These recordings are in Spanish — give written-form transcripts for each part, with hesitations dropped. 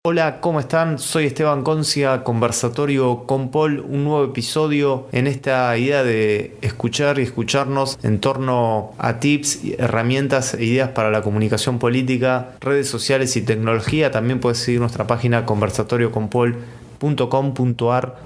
Hola, ¿cómo están? Soy Esteban Concia, Conversatorio con Paul, un nuevo episodio en esta idea de escuchar y escucharnos en torno a tips, herramientas e ideas para la comunicación política, redes sociales y tecnología. También puedes seguir nuestra página conversatorioconpaul.com.ar,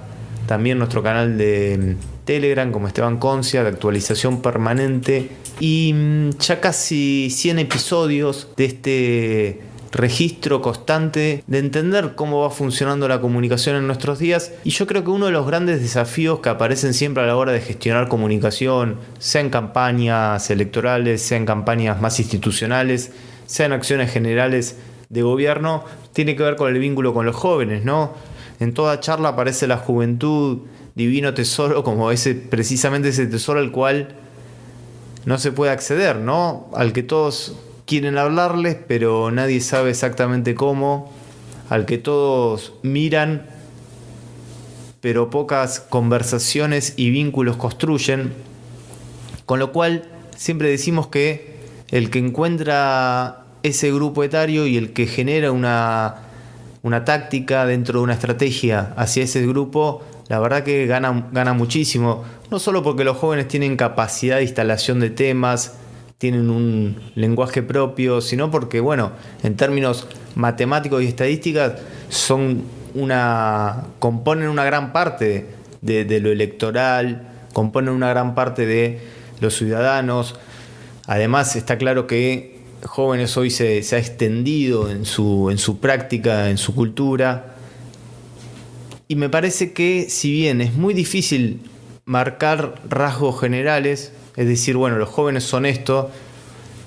también nuestro canal de Telegram como Esteban Concia, de actualización permanente, y ya casi 100 episodios de este registro constante de entender cómo va funcionando la comunicación en nuestros días. Y yo creo que uno de los grandes desafíos que aparecen siempre a la hora de gestionar comunicación, sea en campañas electorales, sea en campañas más institucionales, sea en acciones generales de gobierno, tiene que ver con el vínculo con los jóvenes, ¿no? En toda charla aparece la juventud, divino tesoro, como precisamente ese tesoro al cual no se puede acceder, ¿no? Al que todos quieren hablarles, pero nadie sabe exactamente cómo, al que todos miran, pero pocas conversaciones y vínculos construyen, con lo cual siempre decimos que el que encuentra ese grupo etario y el que genera una táctica dentro de una estrategia hacia ese grupo, la verdad que gana muchísimo, no solo porque los jóvenes tienen capacidad de instalación de temas, tienen un lenguaje propio, sino porque, bueno, en términos matemáticos y estadísticas componen una gran parte de lo electoral, componen una gran parte de los ciudadanos. Además, está claro que jóvenes hoy se ha extendido en su práctica, en su cultura. Y me parece que, si bien es muy difícil marcar rasgos generales, es decir, bueno, los jóvenes son esto,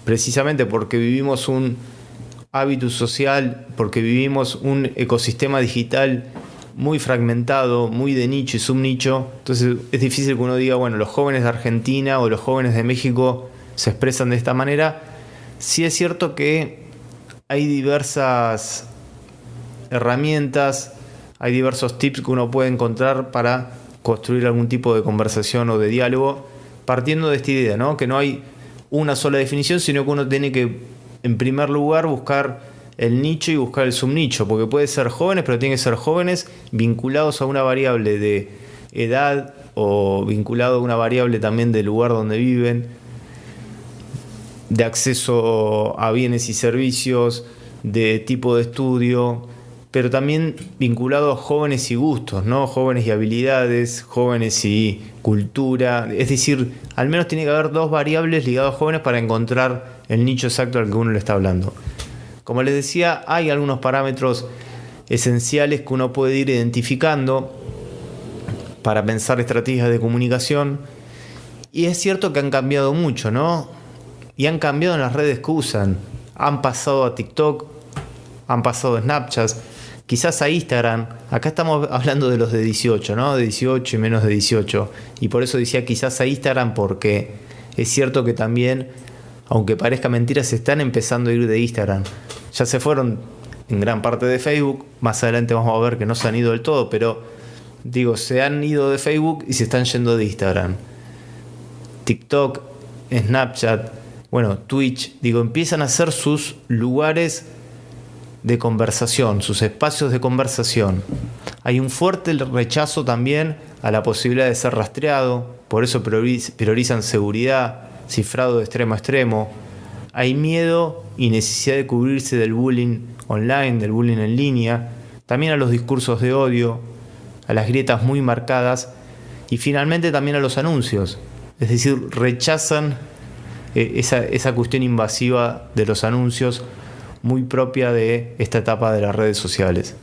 precisamente porque vivimos un hábitus social, porque vivimos un ecosistema digital muy fragmentado, muy de nicho y subnicho. Entonces es difícil que uno diga, bueno, los jóvenes de Argentina o los jóvenes de México se expresan de esta manera. Sí es cierto que hay diversas herramientas, hay diversos tips que uno puede encontrar para construir algún tipo de conversación o de diálogo, partiendo de esta idea, ¿no? Que no hay una sola definición, sino que uno tiene que, en primer lugar, buscar el nicho y buscar el subnicho, porque puede ser jóvenes, pero tiene que ser jóvenes vinculados a una variable de edad o vinculado a una variable también del lugar donde viven, de acceso a bienes y servicios, de tipo de estudio, pero también vinculado a jóvenes y gustos, ¿no? Jóvenes y habilidades, jóvenes y cultura. Es decir, al menos tiene que haber dos variables ligadas a jóvenes para encontrar el nicho exacto al que uno le está hablando. Como les decía, hay algunos parámetros esenciales que uno puede ir identificando para pensar estrategias de comunicación. Y es cierto que han cambiado mucho, ¿no? Y han cambiado en las redes que usan. Han pasado a TikTok, han pasado a Snapchat, quizás a Instagram. Acá estamos hablando de los de 18, ¿no? De 18 y menos de 18. Y por eso decía quizás a Instagram, porque es cierto que también, aunque parezca mentira, se están empezando a ir de Instagram. Ya se fueron en gran parte de Facebook. Más adelante vamos a ver que no se han ido del todo, pero digo, se han ido de Facebook y se están yendo de Instagram. TikTok, Snapchat, bueno, Twitch, empiezan a ser sus lugares de conversación, sus espacios de conversación. Hay un fuerte rechazo también a la posibilidad de ser rastreado, por eso priorizan seguridad, cifrado de extremo a extremo. Hay miedo y necesidad de cubrirse del bullying online, del bullying en línea, también a los discursos de odio, a las grietas muy marcadas y finalmente también a los anuncios. Es decir, rechazan esa cuestión invasiva de los anuncios, muy propia de esta etapa de las redes sociales.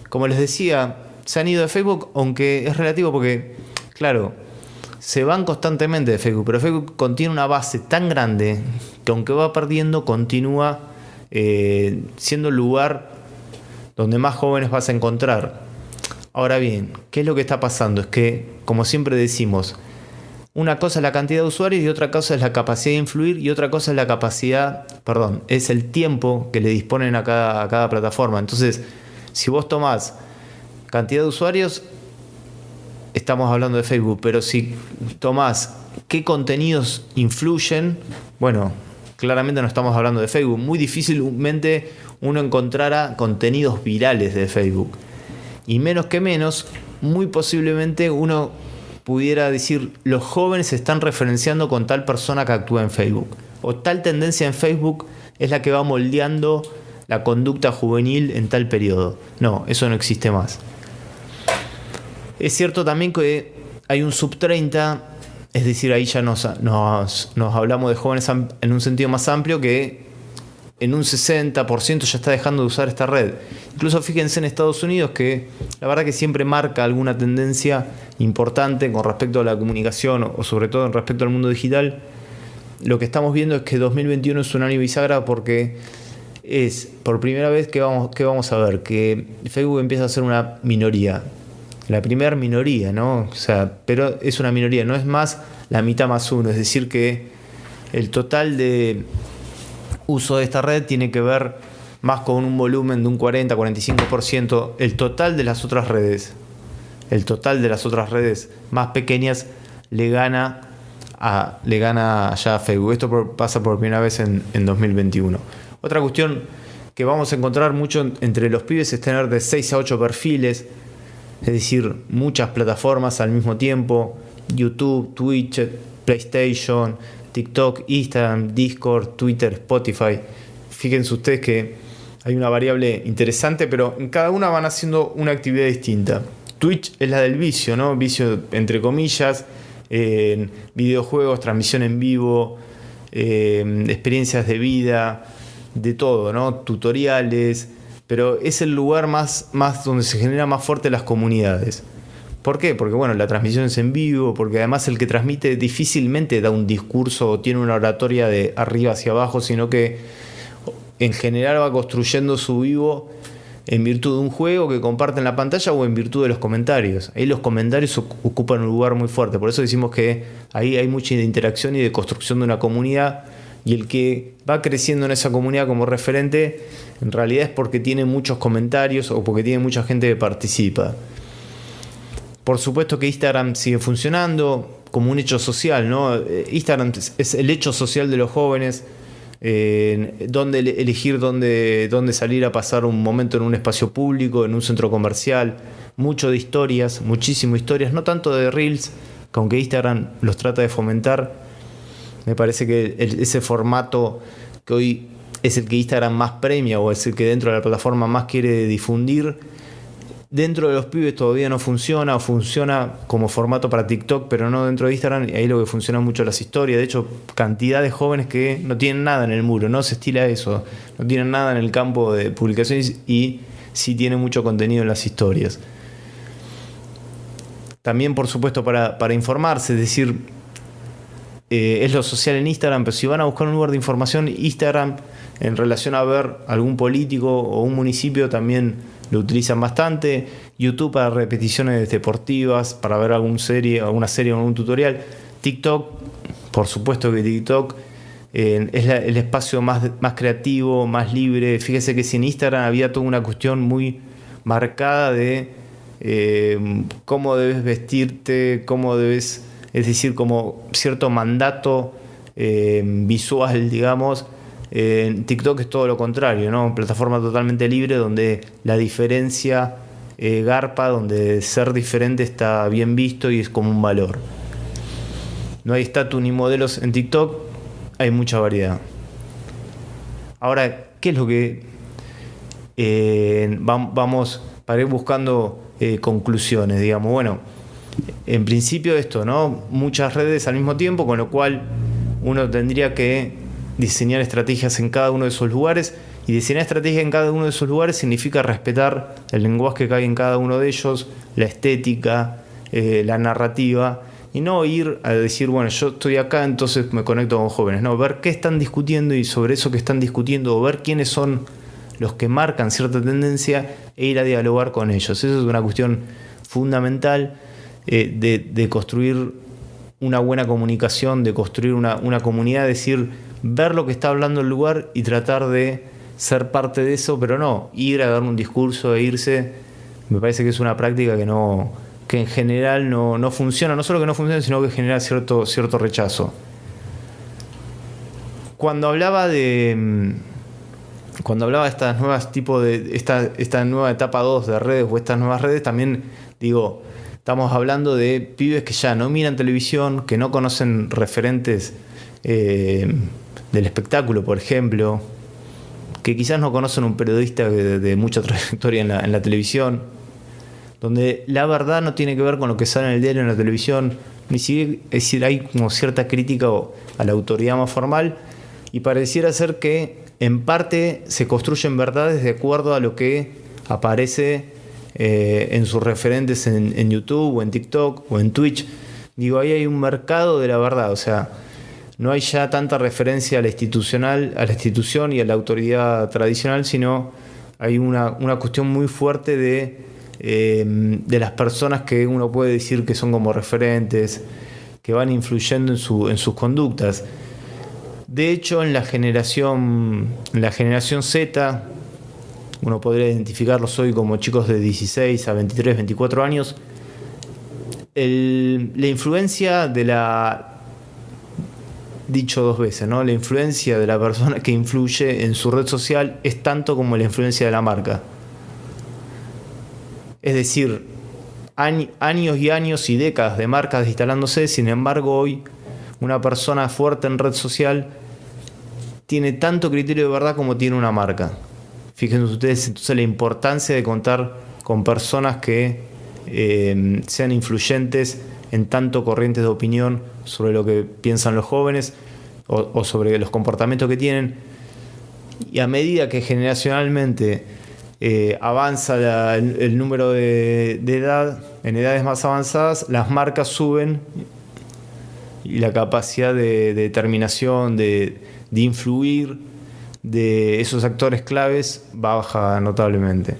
Como les decía, se han ido de Facebook, aunque es relativo porque, claro, se van constantemente de Facebook, pero Facebook contiene una base tan grande que aunque va perdiendo, continúa siendo el lugar donde más jóvenes vas a encontrar. Ahora bien, ¿qué es lo que está pasando? Es que, como siempre decimos, una cosa es la cantidad de usuarios y otra cosa es la capacidad de influir y otra cosa es es el tiempo que le disponen a cada plataforma. Entonces, si vos tomás cantidad de usuarios, estamos hablando de Facebook, pero si tomás qué contenidos influyen, bueno, claramente no estamos hablando de Facebook. Muy difícilmente uno encontrara contenidos virales de Facebook. Y menos que menos, muy posiblemente uno pudiera decir, los jóvenes se están referenciando con tal persona que actúa en Facebook. O tal tendencia en Facebook es la que va moldeando la conducta juvenil en tal periodo. No, eso no existe más. Es cierto también que hay un sub-30, es decir, ahí ya nos hablamos de jóvenes en un sentido más amplio, que en un 60% ya está dejando de usar esta red. Incluso fíjense en Estados Unidos, que la verdad que siempre marca alguna tendencia importante con respecto a la comunicación o sobre todo en respecto al mundo digital. Lo que estamos viendo es que 2021 es un año bisagra porque es por primera vez que vamos a ver que Facebook empieza a ser una minoría. La primera minoría, ¿no? O sea, pero es una minoría, no es más la mitad más uno. Es decir, que el total de uso de esta red tiene que ver más con un volumen de un 40-45%. El total de las otras redes más pequeñas le gana ya a Facebook. Esto pasa por primera vez en 2021. Otra cuestión que vamos a encontrar mucho entre los pibes es tener de 6 a 8 perfiles, es decir, muchas plataformas al mismo tiempo: YouTube, Twitch, PlayStation, TikTok, Instagram, Discord, Twitter, Spotify. Fíjense ustedes que hay una variable interesante, pero en cada una van haciendo una actividad distinta. Twitch es la del vicio, ¿no? Vicio entre comillas, videojuegos, transmisión en vivo, experiencias de vida, de todo, ¿no? Tutoriales, pero es el lugar más donde se generan más fuerte las comunidades. ¿Por qué? Porque bueno, la transmisión es en vivo, porque además el que transmite difícilmente da un discurso o tiene una oratoria de arriba hacia abajo, sino que en general va construyendo su vivo en virtud de un juego que comparte en la pantalla o en virtud de los comentarios. Ahí los comentarios ocupan un lugar muy fuerte, por eso decimos que ahí hay mucha interacción y de construcción de una comunidad, y el que va creciendo en esa comunidad como referente en realidad es porque tiene muchos comentarios o porque tiene mucha gente que participa. Por supuesto que Instagram sigue funcionando como un hecho social, ¿no? Instagram es el hecho social de los jóvenes, dónde elegir dónde salir a pasar un momento en un espacio público, en un centro comercial. Mucho de historias, muchísimo historias, no tanto de Reels, que aunque Instagram los trata de fomentar, me parece que ese formato que hoy es el que Instagram más premia o es el que dentro de la plataforma más quiere difundir, dentro de los pibes todavía no funciona, o funciona como formato para TikTok, pero no dentro de Instagram. Y ahí lo que funciona mucho las historias. De hecho, cantidad de jóvenes que no tienen nada en el muro, no se estila eso, no tienen nada en el campo de publicaciones y sí tienen mucho contenido en las historias. También, por supuesto, para informarse, es decir, es lo social en Instagram, pero si van a buscar un lugar de información, Instagram en relación a ver algún político o un municipio también lo utilizan bastante. YouTube para repeticiones deportivas, para ver alguna serie o algún tutorial. TikTok, por supuesto que TikTok es el espacio más creativo, más libre. Fíjese que si en Instagram había toda una cuestión muy marcada de cómo debes vestirte, cómo debes, es decir, como cierto mandato visual, digamos. En TikTok es todo lo contrario, ¿no? Plataforma totalmente libre donde la diferencia garpa, donde ser diferente está bien visto y es como un valor. No hay estatus ni modelos en TikTok, hay mucha variedad. Ahora, ¿qué es lo que vamos para ir buscando conclusiones? Digamos, bueno, en principio esto, ¿no? Muchas redes al mismo tiempo, con lo cual uno tendría que diseñar estrategias en cada uno de esos lugares, y diseñar estrategias en cada uno de esos lugares significa respetar el lenguaje que hay en cada uno de ellos, la estética, la narrativa, y no ir a decir, bueno, yo estoy acá, entonces me conecto con jóvenes. No, ver qué están discutiendo y sobre eso que están discutiendo, o ver quiénes son los que marcan cierta tendencia e ir a dialogar con ellos. Eso es una cuestión fundamental de construir una buena comunicación, de construir una comunidad, es decir, ver lo que está hablando el lugar y tratar de ser parte de eso, pero no ir a dar un discurso e irse. Me parece que es una práctica que en general no funciona, no solo que no funciona, sino que genera cierto rechazo. Cuando hablaba de cuando hablaba de estas nuevas tipos de esta nueva etapa 2 de redes o estas nuevas redes, también digo, estamos hablando de pibes que ya no miran televisión, que no conocen referentes del espectáculo, por ejemplo, que quizás no conocen un periodista de mucha trayectoria en la televisión, donde la verdad no tiene que ver con lo que sale en el diario, en la televisión, ni siquiera, es decir, hay como cierta crítica a la autoridad más formal, y pareciera ser que en parte se construyen verdades de acuerdo a lo que aparece en sus referentes en YouTube o en TikTok o en Twitch. Digo, ahí hay un mercado de la verdad, o sea, no hay ya tanta referencia a la institución y a la autoridad tradicional, sino hay una cuestión muy fuerte de las personas que uno puede decir que son como referentes, que van influyendo en sus conductas. De hecho, en la generación Z, uno podría identificarlos hoy como chicos de 16 a 23, 24 años, la influencia de dicho dos veces, ¿no? La influencia de la persona que influye en su red social es tanto como la influencia de la marca. Es decir, años y años y décadas de marcas instalándose, sin embargo hoy una persona fuerte en red social tiene tanto criterio de verdad como tiene una marca. Fíjense ustedes entonces la importancia de contar con personas que sean influyentes en tanto corrientes de opinión sobre lo que piensan los jóvenes o sobre los comportamientos que tienen. Y a medida que generacionalmente avanza el número de edad, en edades más avanzadas, las marcas suben y la capacidad de determinación, de influir de esos actores claves baja notablemente.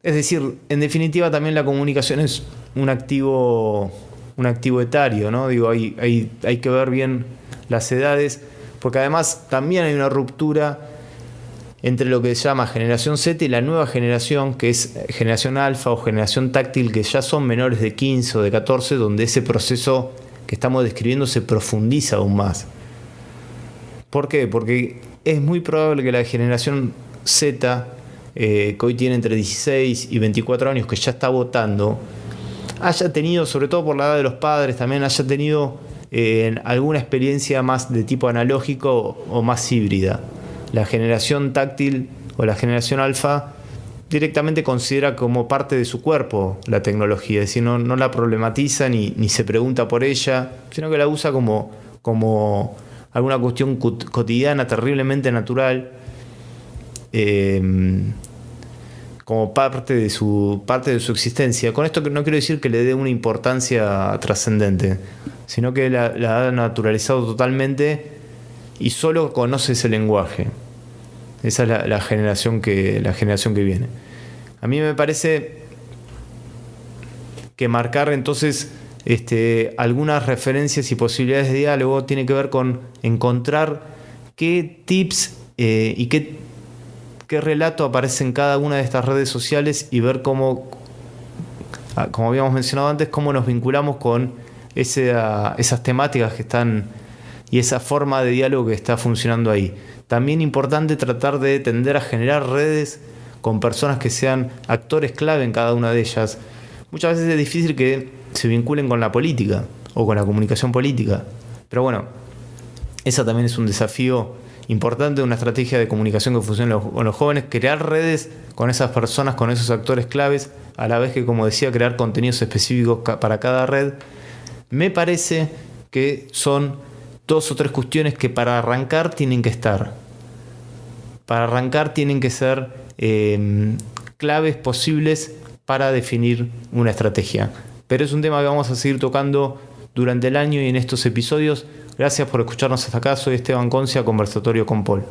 Es decir, en definitiva también la comunicación es un activo etario, ¿no? Digo, hay que ver bien las edades, porque además también hay una ruptura entre lo que se llama generación Z y la nueva generación, que es generación alfa o generación táctil, que ya son menores de 15 o de 14, donde ese proceso que estamos describiendo se profundiza aún más. ¿Por qué? Porque es muy probable que la generación Z, que hoy tiene entre 16 y 24 años, que ya está votando, haya tenido, sobre todo por la edad de los padres, también haya tenido alguna experiencia más de tipo analógico o más híbrida. La generación táctil o la generación alfa directamente considera como parte de su cuerpo la tecnología, es decir, no la problematiza ni se pregunta por ella, sino que la usa como alguna cuestión cotidiana terriblemente natural, como parte de su existencia. Con esto no quiero decir que le dé una importancia trascendente, sino que la ha naturalizado totalmente y solo conoce ese lenguaje. Esa es la generación que viene. A mí me parece que marcar entonces algunas referencias y posibilidades de diálogo tiene que ver con encontrar qué tips y qué relato aparece en cada una de estas redes sociales y ver cómo, como habíamos mencionado antes, cómo nos vinculamos con esas temáticas que están y esa forma de diálogo que está funcionando ahí. También importante tratar de tender a generar redes con personas que sean actores clave en cada una de ellas. Muchas veces es difícil que se vinculen con la política o con la comunicación política, pero bueno, esa también es un desafío importante, una estrategia de comunicación que funcione con los jóvenes, crear redes con esas personas, con esos actores claves, a la vez que, como decía, crear contenidos específicos para cada red. Me parece que son 2 o 3 cuestiones que para arrancar tienen que estar. Para arrancar tienen que ser claves posibles para definir una estrategia. Pero es un tema que vamos a seguir tocando durante el año y en estos episodios. Gracias por escucharnos hasta acá. Soy Esteban Concia, Conversatorio con Paul.